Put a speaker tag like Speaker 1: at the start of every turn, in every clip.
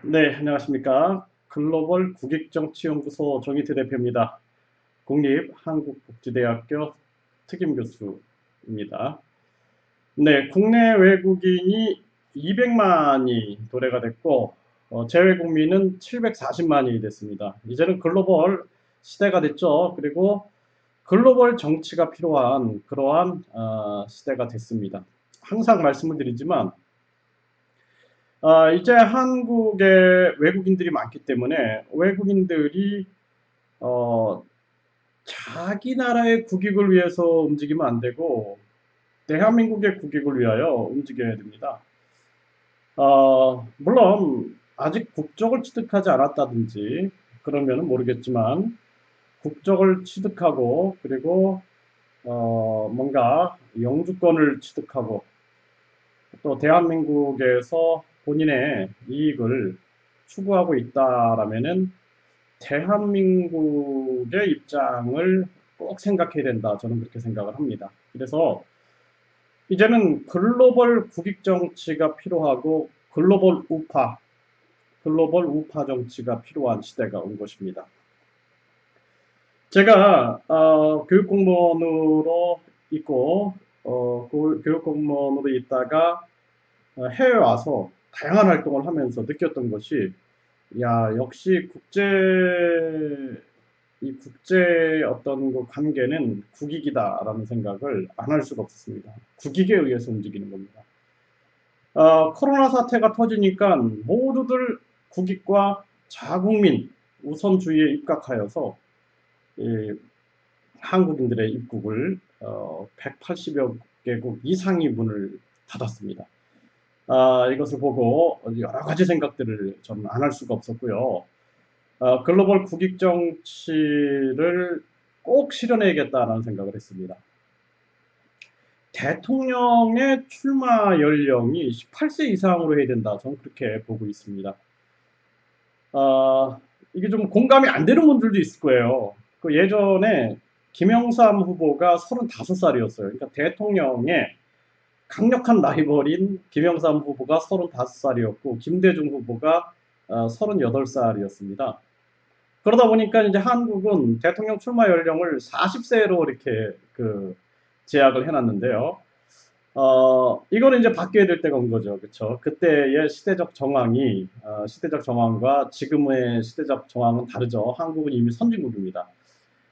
Speaker 1: 네, 안녕하십니까. 글로벌 국익정치연구소 정의태 대표입니다. 국립한국국제대학교 특임교수입니다. 네, 국내 외국인이 200만이 도래가 됐고, 재외 국민은 740만이 됐습니다. 이제는 글로벌 시대가 됐죠. 그리고 글로벌 정치가 필요한 그러한 시대가 됐습니다. 항상 말씀을 드리지만, 이제 한국에 외국인들이 많기 때문에 외국인들이 어, 자기 나라의 국익을 위해서 움직이면 안 되고 대한민국의 국익을 위하여 움직여야 됩니다. 물론 아직 국적을 취득하지 않았다든지 그러면 모르겠지만 국적을 취득하고 그리고 뭔가 영주권을 취득하고 또 대한민국에서 본인의 이익을 추구하고 있다라면은 대한민국의 입장을 꼭 생각해야 된다. 저는 그렇게 생각을 합니다. 그래서 이제는 글로벌 국익 정치가 필요하고 글로벌 우파 정치가 필요한 시대가 온 것입니다. 제가 교육 공무원으로 있고 교육 공무원으로 있다가 해외 와서 다양한 활동을 하면서 느꼈던 것이 야 역시 국제 어떤 그 관계는 국익이다라는 생각을 안 할 수가 없습니다. 국익에 의해서 움직이는 겁니다. 코로나 사태가 터지니까 모두들 국익과 자국민 우선주의에 입각하여서 이 한국인들의 입국을 180여 개국 이상이 문을 닫았습니다. 이것을 보고 여러 가지 생각들을 저는 안 할 수가 없었고요. 글로벌 국익 정치를 꼭 실현해야겠다라는 생각을 했습니다. 대통령의 출마 연령이 18세 이상으로 해야 된다. 저는 그렇게 보고 있습니다. 이게 좀 공감이 안 되는 분들도 있을 거예요. 그 예전에 김영삼 후보가 35살이었어요. 그러니까 대통령의 강력한 라이벌인 김영삼 후보가 35살이었고 김대중 후보가 38살이었습니다. 그러다 보니까 이제 한국은 대통령 출마 연령을 40세로 이렇게 그 제약을 해놨는데요. 이거는 이제 바뀌어야 될 때가 온 거죠. 그렇죠? 그때의 시대적 정황과 지금의 시대적 정황은 다르죠. 한국은 이미 선진국입니다.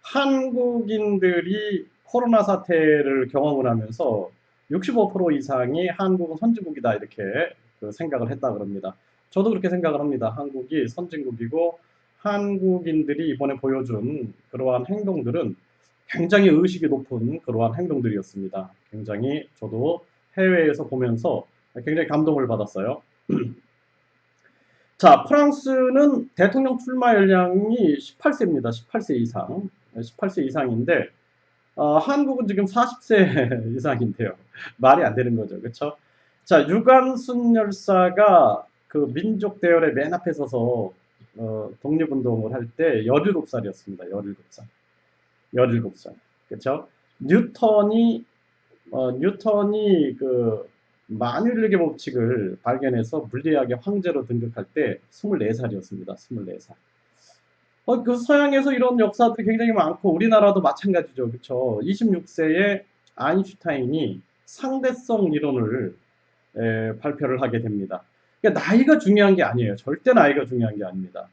Speaker 1: 한국인들이 코로나 사태를 경험을 하면서 65% 이상이 한국은 선진국이다 이렇게 그 생각을 했다 그럽니다. 저도 그렇게 생각을 합니다. 한국이 선진국이고 한국인들이 이번에 보여준 그러한 행동들은 굉장히 의식이 높은 그러한 행동들이었습니다. 굉장히 저도 해외에서 보면서 굉장히 감동을 받았어요. 자, 프랑스는 대통령 출마 연령이 18세입니다. 18세 이상. 18세 이상인데 한국은 지금 40세 이상인데요. 말이 안 되는 거죠. 그렇죠? 자, 유관순 열사가 그 민족 대열의 맨 앞에 서서 독립운동을 할 때 17살이었습니다. 17살. 17살. 그렇죠? 뉴턴이 뉴턴이 그 만유인력의 법칙을 발견해서 물리학의 황제로 등극할 때 24살이었습니다. 24살. 그 서양에서 이런 역사들이 굉장히 많고 우리나라도 마찬가지죠. 그렇죠? 26세에 아인슈타인이 상대성 이론을 발표를 하게 됩니다. 그러니까 나이가 중요한 게 아니에요. 절대 나이가 중요한 게 아닙니다.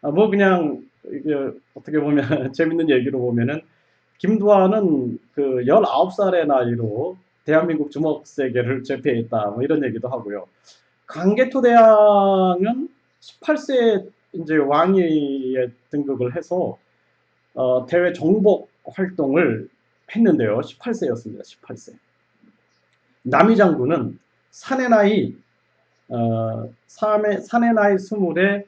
Speaker 1: 뭐 그냥 이게 어떻게 보면 재밌는 얘기로 보면은 김두한은 그 19살의 나이로 대한민국 주먹세계를 제패했다. 뭐 이런 얘기도 하고요. 강개토대왕은 18세 이제 왕위에 등극을 해서 대외 정복 활동을 했는데요. 18세였습니다. 18세. 남이 장군은 산의 나이 산의 나이 20에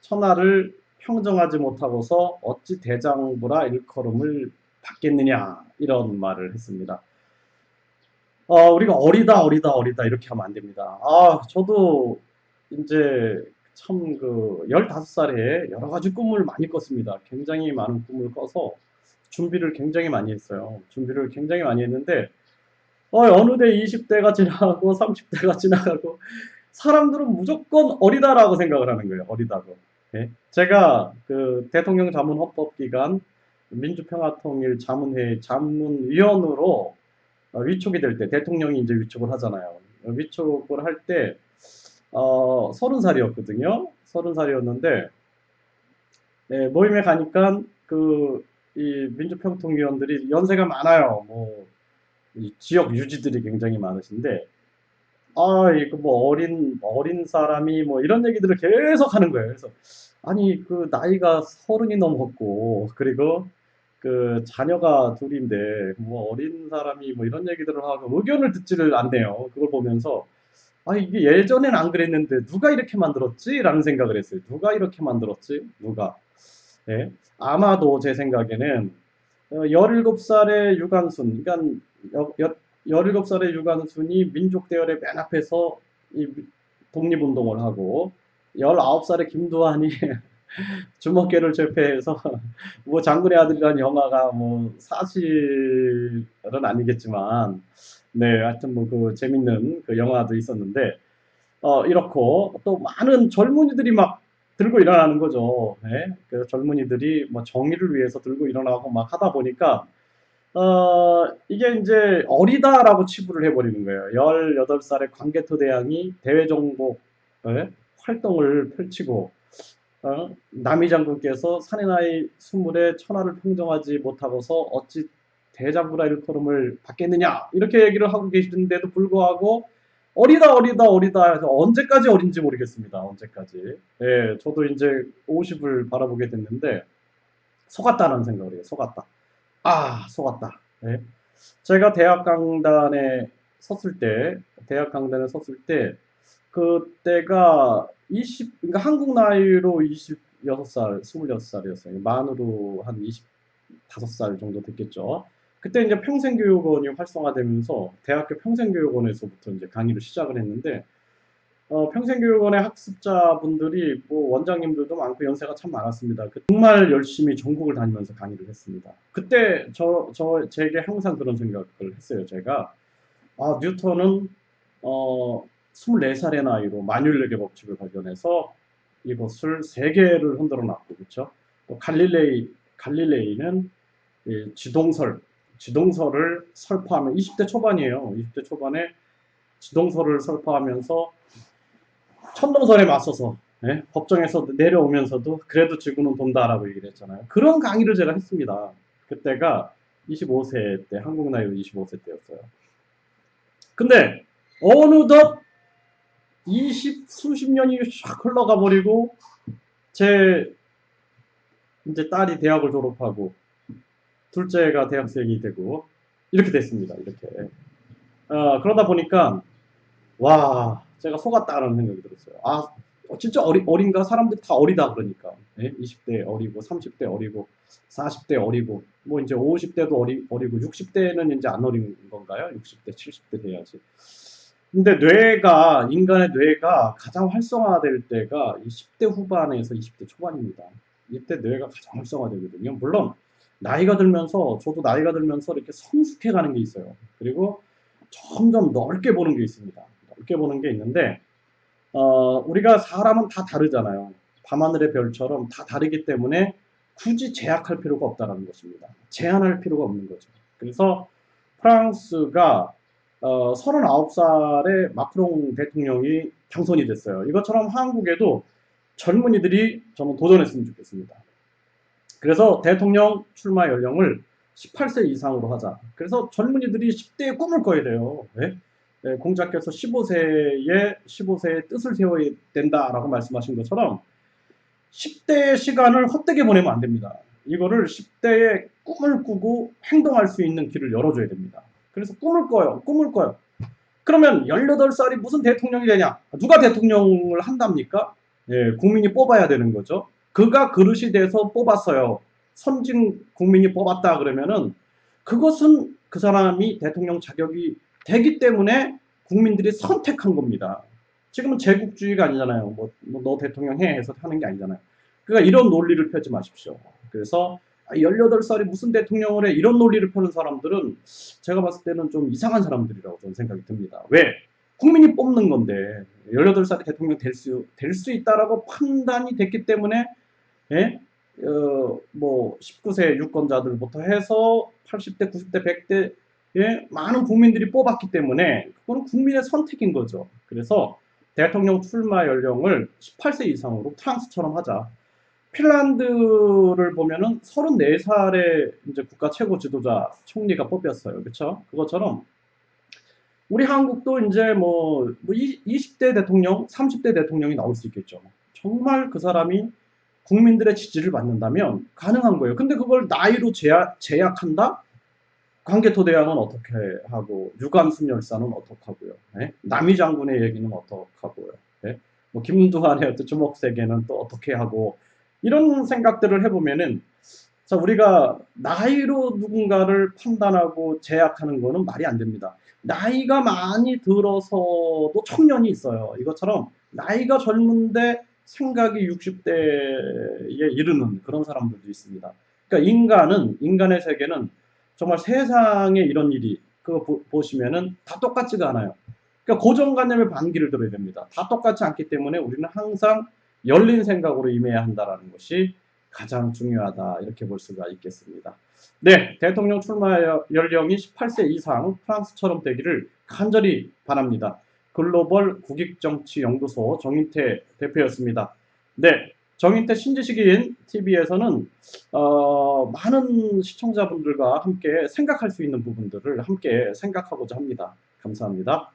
Speaker 1: 천하를 평정하지 못하고서 어찌 대장부라 일컬음을 받겠느냐 이런 말을 했습니다. 우리가 어리다 이렇게 하면 안 됩니다. 저도 이제 참 그 15살에 여러 가지 꿈을 많이 꿨습니다. 굉장히 많은 꿈을 꿔서 준비를 굉장히 많이 했어요. 준비를 굉장히 많이 했는데 어느 데 20대가 지나가고 30대가 지나가고 사람들은 무조건 어리다라고 생각을 하는 거예요. 어리다고. 예? 제가 그 대통령 자문 헌법기관 민주평화통일 자문회 자문위원으로 위촉이 될 때, 대통령이 이제 위촉을 하잖아요. 위촉을 할 때, 30살이었거든요. 30살이었는데, 모임에 가니까 이 민주평통위원들이 연세가 많아요. 뭐, 이 지역 유지들이 굉장히 많으신데, 이거 뭐 어린 사람이 뭐 이런 얘기들을 계속 하는 거예요. 그래서, 아니, 그 나이가 30이 넘었고, 그리고 그 자녀가 둘인데, 뭐 어린 사람이 뭐 이런 얘기들을 하고 의견을 듣지를 않네요. 그걸 보면서, 이게 예전엔 안 그랬는데 누가 이렇게 만들었지? 라는 생각을 했어요. 누가 이렇게 만들었지? 누가? 예. 아마도 제 생각에는 17살의 유관순, 그러니까 17살의 유관순이 민족대열의 맨 앞에서 이 독립운동을 하고 19살의 김두한이 주먹개를 제패해서 뭐 장군의 아들이라는 영화가 뭐 사실은 아니겠지만 네 하여튼 뭐 그 재밌는 그 영화도 있었는데 이렇고 또 많은 젊은이들이 막 들고 일어나는 거죠. 네? 그 젊은이들이 뭐 정의를 위해서 들고 일어나고 막 하다 보니까 이게 이제 어리다라고 치부를 해버리는 거예요. 18살의 광개토대왕이 대외정복 활동을 펼치고 남이 장군께서 산의 나이 스물에 천하를 평정하지 못하고서 어찌 대장부라 일컬음을 받겠느냐 이렇게 얘기를 하고 계시는데도 불구하고 어리다 어리다 어리다 해서 언제까지 어린지 모르겠습니다. 언제까지. 예, 저도 이제 50을 바라보게 됐는데 속았다는 생각을 해요. 속았다. 속았다. 예. 제가 대학 강단에 섰을 때 그때가 그러니까 한국 나이로 26살, 26살이었어요. 만으로 한 25살 정도 됐겠죠. 그때 이제 평생교육원이 활성화되면서 대학교 평생교육원에서부터 이제 강의를 시작을 했는데, 평생교육원의 학습자분들이 뭐 원장님들도 많고 연세가 참 많았습니다. 정말 열심히 전국을 다니면서 강의를 했습니다. 그때 제게 항상 그런 생각을 했어요. 제가 뉴턴은 24살의 나이로 만율력의 법칙을 발견해서 이것을 세계를 흔들어 놨고, 그렇죠? 또 갈릴레이는 지동설을 설파하면 20대 초반이에요. 20대 초반에 지동설을 설파하면서 천동설에 맞서서 법정에서 내려오면서도 그래도 지구는 돈다라고 얘기를 했잖아요. 그런 강의를 제가 했습니다. 그때가 25세 때, 한국 나이로 25세 때였어요. 근데 어느덧 수십 년이 샥 흘러가 버리고 제 이제 딸이 대학을 졸업하고 둘째가 대학생이 되고 이렇게 됐습니다. 이렇게. 그러다 보니까 와, 제가 속았다라는 생각이 들었어요. 진짜 어린가? 사람들이 다 어리다 그러니까. 20대 어리고 30대 어리고 40대 어리고 뭐 이제 50대도 어리고 60대는 이제 안 어린 건가요? 60대, 70대 돼야지. 근데 인간의 뇌가 가장 활성화될 때가 10대 후반에서 20대 초반입니다. 이때 뇌가 가장 활성화되거든요. 물론 나이가 들면서 저도 나이가 들면서 이렇게 성숙해가는 게 있어요. 그리고 점점 넓게 보는 게 있습니다. 넓게 보는 게 있는데 우리가 사람은 다 다르잖아요. 밤하늘의 별처럼 다 다르기 때문에 굳이 제약할 필요가 없다는 것입니다. 제한할 필요가 없는 거죠. 그래서 프랑스가 39살에 마크롱 대통령이 당선이 됐어요. 이것처럼 한국에도 젊은이들이 저는 도전했으면 좋겠습니다. 그래서 대통령 출마 연령을 18세 이상으로 하자. 그래서 젊은이들이 10대에 꿈을 꿔야 돼요. 공자께서 15세의 뜻을 세워야 된다라고 말씀하신 것처럼 10대의 시간을 헛되게 보내면 안 됩니다. 이거를 10대에 꿈을 꾸고 행동할 수 있는 길을 열어줘야 됩니다. 그래서 꿈을 꿔요. 그러면 18살이 무슨 대통령이 되냐? 누가 대통령을 한답니까? 국민이 뽑아야 되는 거죠. 그가 그릇이 돼서 뽑았어요. 선진 국민이 뽑았다 그러면은 그것은 그 사람이 대통령 자격이 되기 때문에 국민들이 선택한 겁니다. 지금은 제국주의가 아니잖아요. 너 대통령 해 해서 하는 게 아니잖아요. 그러니까 이런 논리를 펴지 마십시오. 그래서 18살이 무슨 대통령을 해 이런 논리를 펴는 사람들은 제가 봤을 때는 좀 이상한 사람들이라고 저는 생각이 듭니다. 왜? 국민이 뽑는 건데 18살에 대통령 될 수 있다라고 판단이 됐기 때문에, 예? 뭐 19세 유권자들부터 해서 80대, 90대, 100대 예? 많은 국민들이 뽑았기 때문에 그거는 국민의 선택인 거죠. 그래서 대통령 출마 연령을 18세 이상으로 프랑스처럼 하자. 핀란드를 보면은 34살에 이제 국가 최고 지도자 총리가 뽑혔어요. 그렇죠? 그것처럼 우리 한국도 이제 뭐 20대 대통령, 30대 대통령이 나올 수 있겠죠. 정말 그 사람이 국민들의 지지를 받는다면 가능한 거예요. 근데 그걸 나이로 제약한다? 광개토대왕은 어떻게 하고, 유관순 열사는 어떻게 하고요. 네? 남이 장군의 얘기는 어떻게 하고요. 네? 뭐 김두한의 어떤 주먹세계는 또 어떻게 하고, 이런 생각들을 해보면은, 자, 우리가 나이로 누군가를 판단하고 제약하는 거는 말이 안 됩니다. 나이가 많이 들어서도 청년이 있어요. 이것처럼 나이가 젊은데 생각이 60대에 이르는 그런 사람들도 있습니다. 그러니까 인간의 세계는 정말 세상에 이런 일이, 그거 보시면은 다 똑같지가 않아요. 그러니까 고정관념의 반기를 들어야 됩니다. 다 똑같지 않기 때문에 우리는 항상 열린 생각으로 임해야 한다는 것이 가장 중요하다, 이렇게 볼 수가 있겠습니다. 네, 대통령 출마 연령이 18세 이상 프랑스처럼 되기를 간절히 바랍니다. 글로벌 국익정치연구소 정인태 대표였습니다. 네, 정인태 신지식인 TV에서는 많은 시청자분들과 함께 생각할 수 있는 부분들을 함께 생각하고자 합니다. 감사합니다.